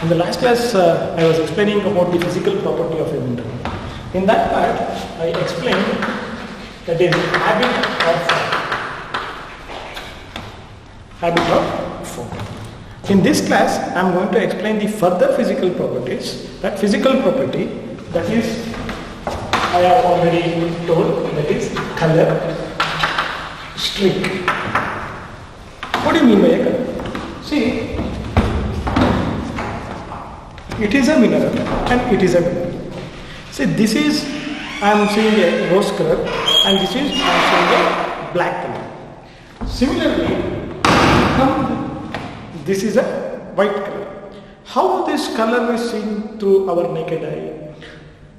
In the last class, I was explaining about the physical property of a mineral. In that part, I explained that is habit of form. In this class, I am going to explain the further physical properties. That physical property, that is, I have already told, that is color, streak. What do you mean by a color? See, it is a mineral and it is a mineral. See, this is, I am seeing a rose color and this is, I am seeing a black color. Similarly, this is a white color. How this color is seen through our naked eye?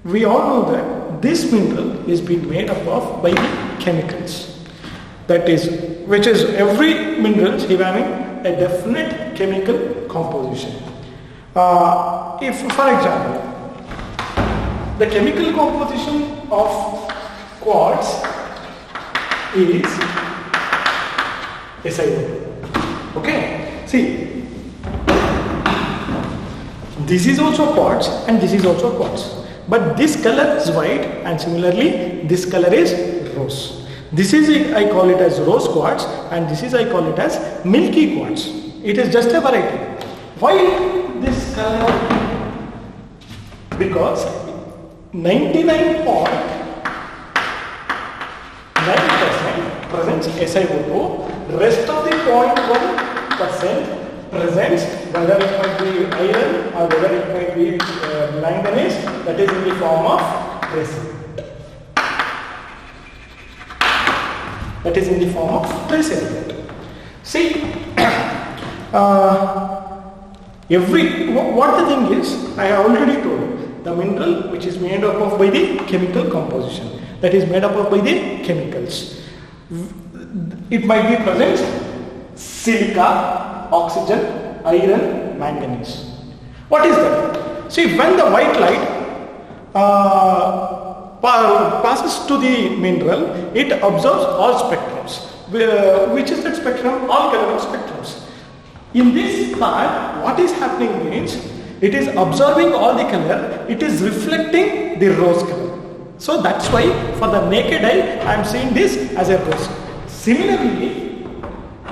We all know that this mineral is being made up of by the chemicals. That is, which is every mineral is having a definite chemical composition. If, for example, the chemical composition of quartz is SiO2. Okay, see, this is also quartz and this is also quartz, but this color is white and similarly this color is rose. This is, I call it as rose quartz and this is, I call it as milky quartz. It is just a variety. Why this color? Because 99.9% presents SiO2, rest of the 0.1% presents whether it might be iron or whether it might be manganese, that is in the form of resin. That is in the form of resin. See, what the thing is, I have already told, the mineral which is made up of by the chemical composition, that is made up of by the chemicals. It might be present silica, oxygen, iron, manganese. What is that? See, when the white light passes to the mineral, it observes all spectrums. Which is that spectrum? All color of spectrums. In this part, what is happening means, it is observing all the color, it is reflecting the rose color. So that's why for the naked eye, I am seeing this as a rose. Similarly,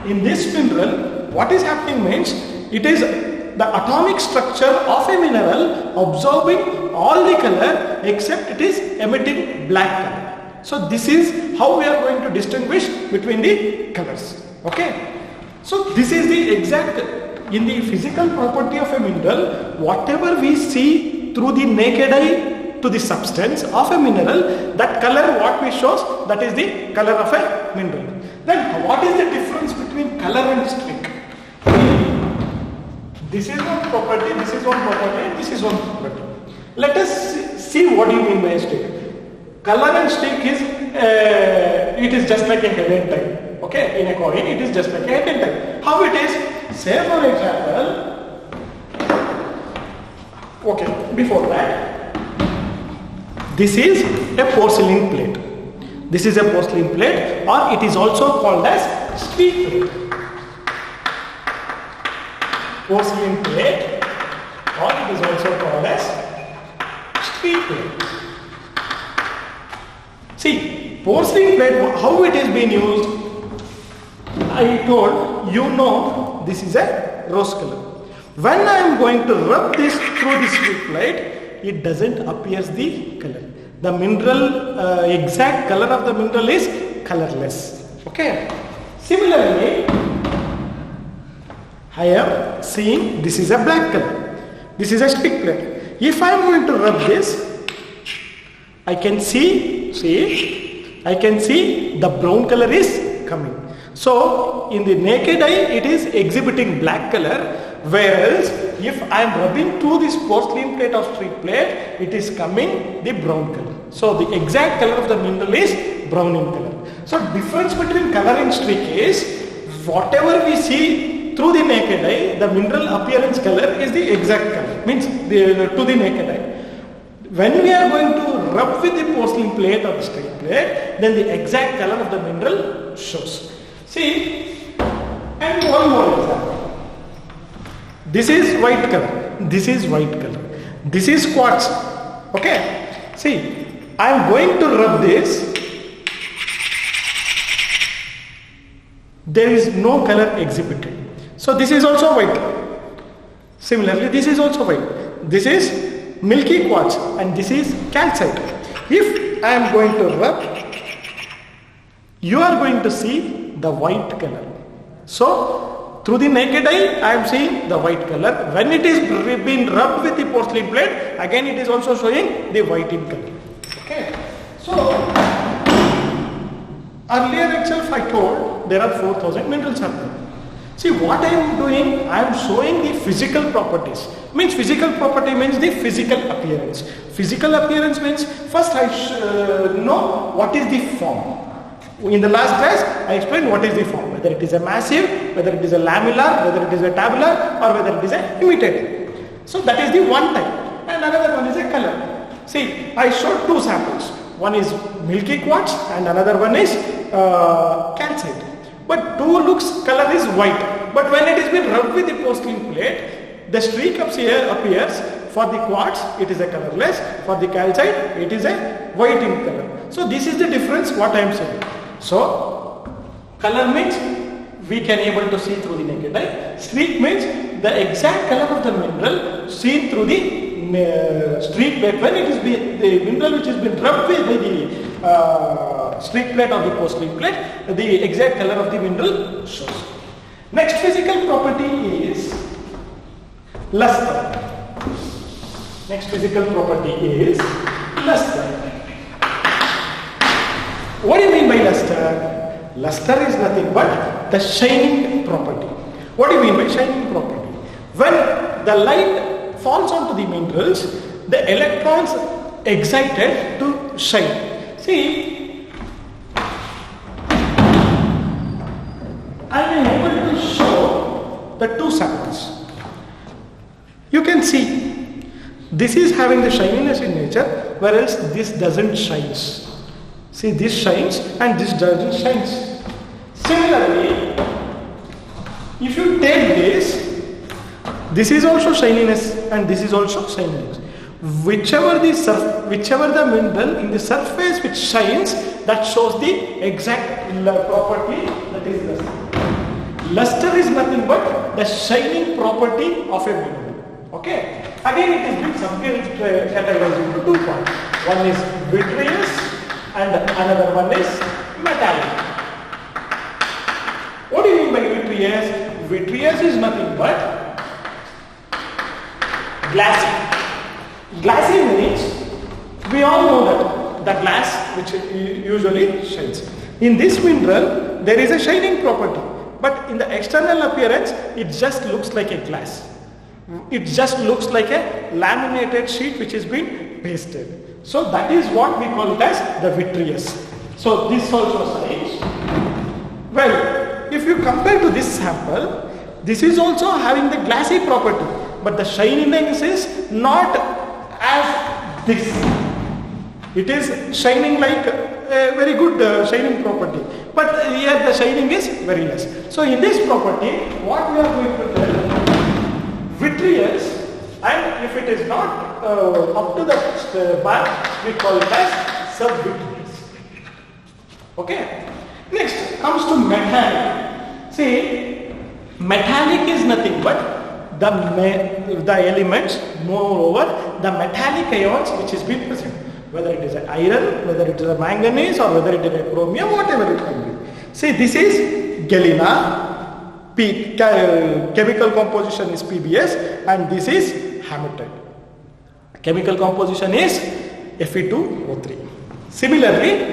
in this mineral, what is happening means, it is the atomic structure of a mineral absorbing all the color except it is emitting black color. So this is how we are going to distinguish between the colors. Okay. So this is the exact, in the physical property of a mineral, whatever we see through the naked eye to the substance of a mineral, that color what we shows, that is the color of a mineral. Then what is the difference between color and streak? This is one property, this is one property, and this is one property. Let us see what you mean by a streak. Color and streak is, it is just like a head and tail. Okay, in a coin, it is just like a head and tail. How it is? Say for example, okay, before that, this is a porcelain plate. This is a porcelain plate, or it is also called as streak plate. Porcelain plate, or it is also called as streak plate. See, porcelain plate, how it is being used? I told you know this is a rose color. When I am going to rub this through this streak plate, it doesn't appear the color. The mineral, exact color of the mineral is colorless. Okay. Similarly, I am seeing this is a black color. This is a streak plate. If I am going to rub this, I can see the brown color is coming. So in the naked eye, it is exhibiting black color, whereas if I am rubbing through this porcelain plate or streak plate, it is coming the brown color. So the exact color of the mineral is brown in color. So difference between color and streak is, whatever we see through the naked eye, the mineral appearance color is the exact color, means to the naked eye. When we are going to rub with the porcelain plate or the streak plate, then the exact color of the mineral shows. See, and one more example. This is white color. This is white color. This is quartz. Okay. See, I am going to rub this. There is no color exhibited. So this is also white. Similarly, this is also white. This is milky quartz and this is calcite. If I am going to rub, you are going to see the white color. So through the naked eye, I am seeing the white color. When it is been rubbed with the porcelain plate, again it is also showing the white in color. Okay. So earlier itself I told there are 4000 minerals are there. See what I am doing, I am showing the physical properties. Means physical property means the physical appearance. Physical appearance means first I know what is the form. In the last class I explained what is the form, whether it is a massive, whether it is a lamellar, whether it is a tabular or whether it is a imitative. So that is the one type and another one is a color. See, I showed two samples. One is milky quartz and another one is calcite. But two looks color is white. But when it is been rubbed with the porcelain plate, the streak up here appears. For the quartz, it is a colorless. For the calcite, it is a white in color. So this is the difference what I am saying. So color means we can able to see through the naked eye. Streak means the exact color of the mineral seen through the streak plate. When it is the mineral which has been rubbed with the streak plate or the porcelain plate, the exact color of the mineral shows. Next physical property is luster. Next physical property is luster. What do you mean by luster? Luster is nothing but the shining property. What do you mean by shining property? When the light falls onto the minerals, the electrons excited to shine. See, I am able to show the two samples. You can see this is having the shininess in nature, whereas this doesn't shine. See, this shines and this doesn't shine. Similarly, if you take this is also shininess and this is also shininess. Whichever the mineral in the surface which shines, that shows the exact property, that is luster. Luster is nothing but the shining property of a mineral. Okay. Again, it is categorized into 2 parts. One is vitreous and another one is metallic. What do you mean by vitreous? Vitreous is nothing but glassy. Glassy means we all know that the glass which usually shines. In this mineral, there is a shining property, but in the external appearance, it just looks like a glass. It just looks like a laminated sheet which has been pasted. So that is what we call it as the vitreous. So this also shines. Well, if you compare to this sample, this is also having the glassy property, but the shininess is not as this. It is shining like a very good shining property, but here the shining is very less. So in this property, what we are going to tell, vitreous, and if it is not up to the mark, we call it as subvitreous. Okay. Next comes to metallic. See, metallic is nothing but the elements, moreover the metallic ions which is being present, whether it is an iron, whether it is a manganese or whether it is a chromium, whatever it can be. See, this is galena, chemical composition is PbS, and this is hematite. Chemical composition is Fe2O3. Similarly,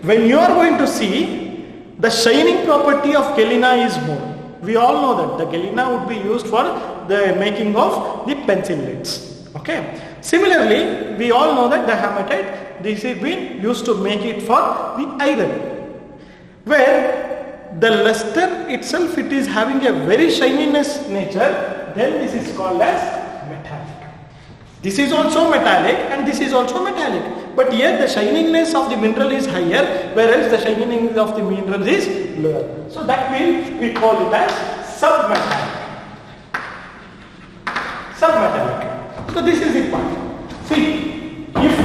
when you are going to see, the shining property of galena is more. We all know that the galena would be used for the making of the pencil leads. Okay. Similarly, we all know that the hematite, this is being used to make it for the iron, where the luster itself, it is having a very shininess nature, then this is called as metallic. This is also metallic and this is also metallic, but here the shininess of the mineral is higher, whereas the shininess of the mineral is lower. So that means we call it as submetallic. So this is the point. See, if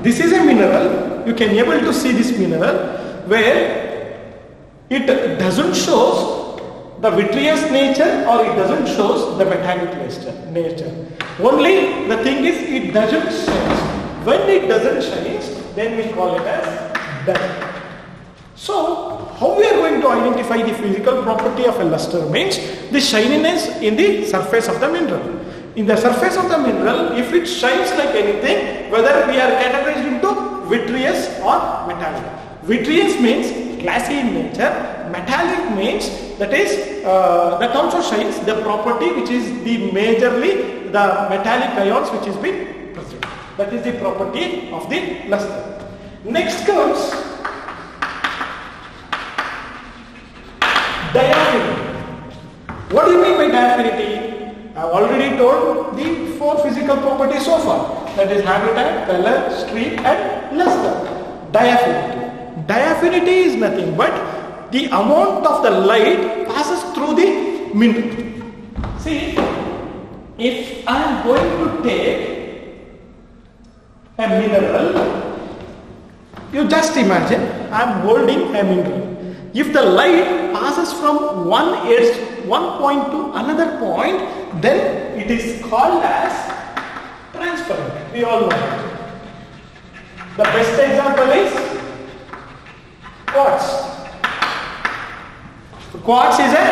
this is a mineral, you can able to see this mineral where it doesn't shows the vitreous nature or it doesn't shows the metallic nature. Only the thing is it doesn't shine. When it doesn't shine, then we call it as dull. So how we are going to identify the physical property of a luster means the shininess in the surface of the mineral. In the surface of the mineral, if it shines like anything, whether we are categorized into vitreous or metallic. Vitreous means glassy in nature. Metallic means that is that also shines the property which is the majorly the metallic ions which is been present. That is the property of the luster. Next comes diaphanity. What do you mean by diaphanity? I have already told the 4 physical properties so far. That is habitat, color, streak and luster. Diaphanity. Diaphanity is nothing but the amount of the light passes through the mineral. See, if I am going to take a mineral, you just imagine I am holding a mineral. If the light passes from one point to another point, then it is called as transparent. We all know it. The best example is quartz. Quartz is a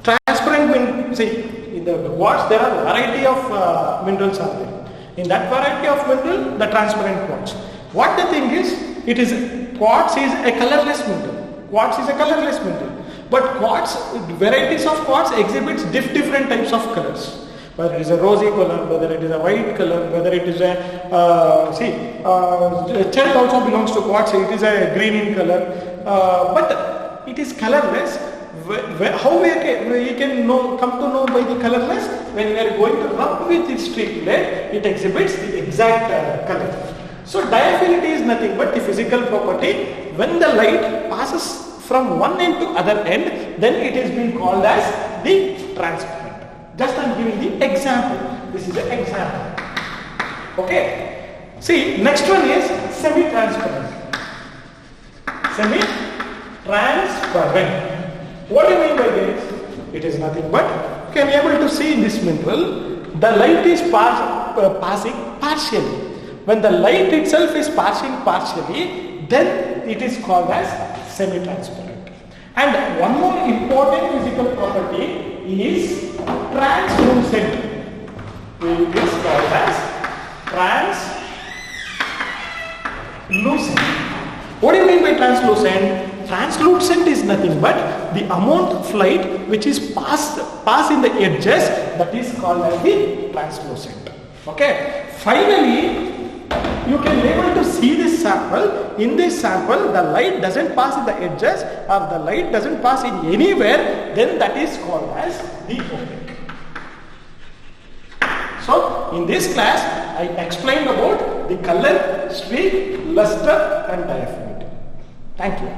transparent mineral. See, in the quartz there are a variety of minerals are there. In that variety of mineral, the transparent quartz. What the thing is, quartz is a colorless mineral. Quartz is a colorless mineral. But quartz, varieties of quartz exhibits different types of colors. Whether it is a rosy color, whether it is a white color, whether it is a, chelate also belongs to quartz, it is a green in color. But it is colorless. How we can come to know by the colorless? When we are going to rub with its streak lead, it exhibits the exact color. So diaphanity is nothing but the physical property. When the light passes from one end to other end, then it is being called as the transparent. Just I am giving the example. This is an example. Okay. See, next one is semi-transparent. Semi-transparent. What do you mean by this? It is nothing but you can be able to see in this mineral, the light is passing partially. When the light itself is passing partially, then it is called as semi-transparent. And one more important physical property is translucent. It is called as translucent. What do you mean by translucent? Translucent is nothing but the amount of light which is pass in the edges, that is called as the translucent. Okay. Finally, you can be able to see this sample. In this sample, the light doesn't pass in the edges or the light doesn't pass in anywhere, then that is called as the opaque. So, in this class, I explained about the color, streak, luster and diaphanity. Thank you.